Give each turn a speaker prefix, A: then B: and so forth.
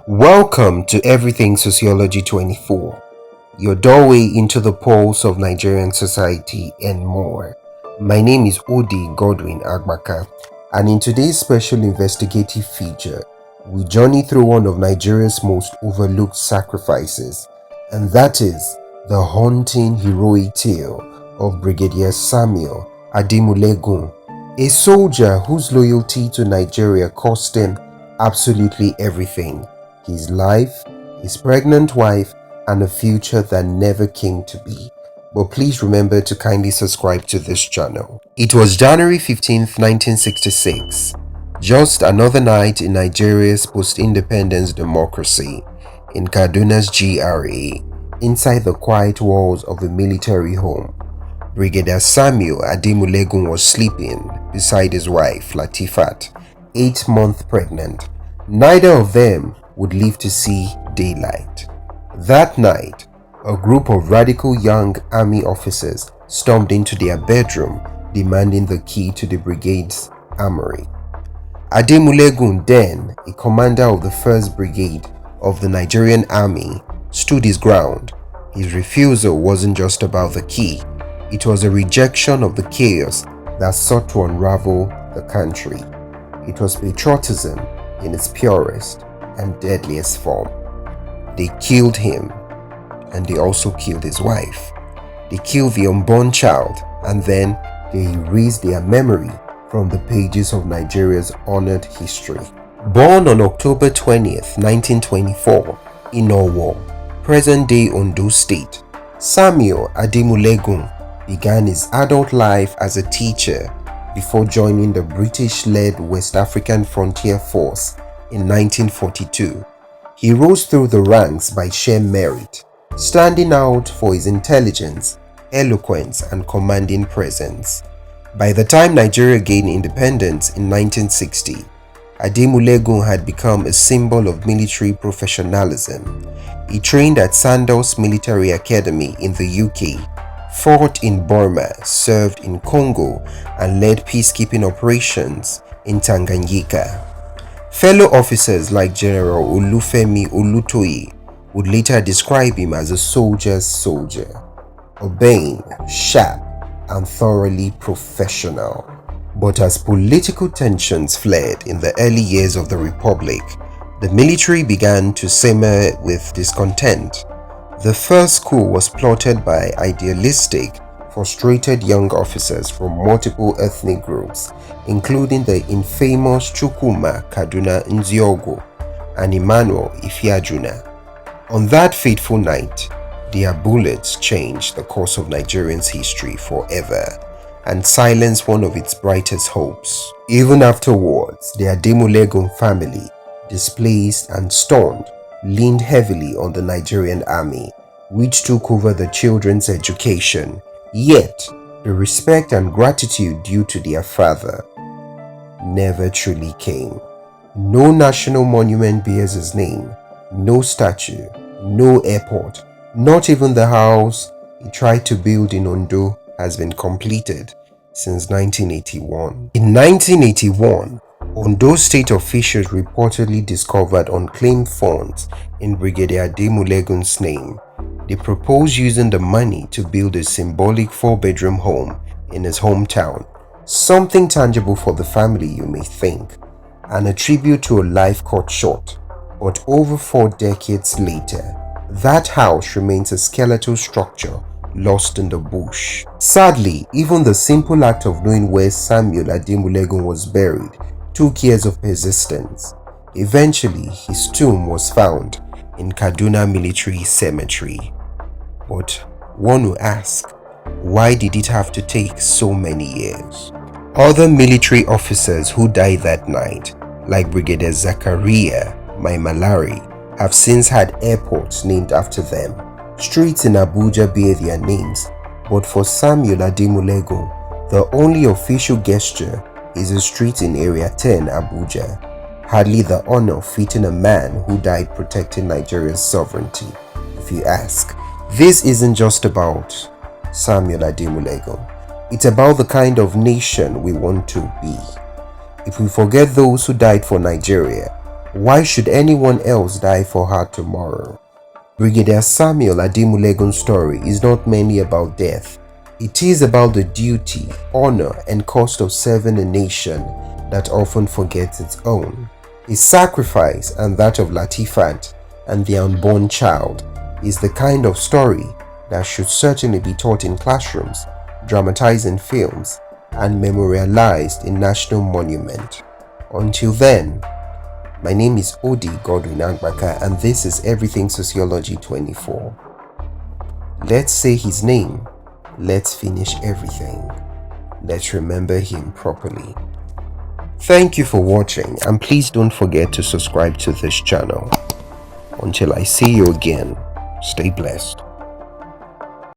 A: Welcome to Everything Sociology 24, your doorway into the pulse of Nigerian society and more. My name is Odi Godwin Agbaka, and in today's special investigative feature, we journey through one of Nigeria's most overlooked sacrifices, and that is the haunting heroic tale of Brigadier Samuel Ademulegun, a soldier whose loyalty to Nigeria cost him absolutely everything: his life, his pregnant wife, and a future that never came to be. But please remember to kindly subscribe to this channel. It was January 15th, 1966, just another night in Nigeria's post-independence democracy, in Kaduna's GRA, inside the quiet walls of a military home. Brigadier Samuel Ademulegun was sleeping beside his wife, Latifat, 8 months pregnant. Neither of them would live to see daylight. That night, a group of radical young army officers stormed into their bedroom, demanding the key to the brigade's armoury. Ademulegun, then a commander of the 1st Brigade of the Nigerian Army, stood his ground. His refusal wasn't just about the key, it was a rejection of the chaos that sought to unravel the country. It was patriotism in its purest and deadliest form. They killed him, and they also killed his wife. They killed the unborn child, and then they erased their memory from the pages of Nigeria's honored history. Born on October 20th, 1924, in Owo, present-day Ondo State, Samuel Ademulegun began his adult life as a teacher before joining the British-led West African Frontier Force in 1942. He rose through the ranks by sheer merit, standing out for his intelligence, eloquence, and commanding presence. By the time Nigeria gained independence in 1960, Ademulegun had become a symbol of military professionalism. He trained at Sandals Military Academy in the UK, fought in Burma, served in Congo, and led peacekeeping operations in Tanganyika. Fellow officers like General Olufemi Olutoye would later describe him as a soldier's soldier, obeying, sharp, and thoroughly professional. But as political tensions flared in the early years of the Republic, the military began to simmer with discontent. The first coup was plotted by idealistic, frustrated young officers from multiple ethnic groups, including the infamous Chukwuma Kaduna Nziogo and Emmanuel Ifeajuna. On that fateful night, their bullets changed the course of Nigerians' history forever and silenced one of its brightest hopes. Even afterwards, the Ademulegun family, displaced and stunned, leaned heavily on the Nigerian Army, which took over the children's education. Yet, the respect and gratitude due to their father never truly came. No national monument bears his name, no statue, no airport, not even the house he tried to build in Ondo has been completed since 1981. In 1981, Ondo State officials reportedly discovered unclaimed funds in Brigadier Ademulegun's name. They proposed using the money to build a symbolic 4-bedroom home in his hometown. Something tangible for the family, you may think, and a tribute to a life cut short. But over 4 decades later, that house remains a skeletal structure lost in the bush. Sadly, even the simple act of knowing where Samuel Ademulegun was buried took years of persistence. Eventually, his tomb was found in Kaduna Military Cemetery. But one will ask, why did it have to take so many years? Other military officers who died that night, like Brigadier Zachariah Maimalari, have since had airports named after them. Streets in Abuja bear their names, but for Samuel Ademulegun, the only official gesture is a street in Area 10, Abuja. Hardly the honor fitting a man who died protecting Nigeria's sovereignty, if you ask. This isn't just about Samuel Ademulegun. It's about the kind of nation we want to be. If we forget those who died for Nigeria, Why should anyone else die for her tomorrow? Brigadier Samuel Ademulegun's story is not merely about death. It is about the duty, honor, and cost of serving a nation that often forgets its own. His sacrifice and that of Latifat and the unborn child is the kind of story that should certainly be taught in classrooms, dramatized in films, and memorialized in national monument. Until then, my name is Odi Godwin Agbaka, and this is Everything Sociology 24. Let's say his name. Let's finish everything. Let's remember him properly. Thank you for watching, and please don't forget to subscribe to this channel. Until I see you again, stay blessed.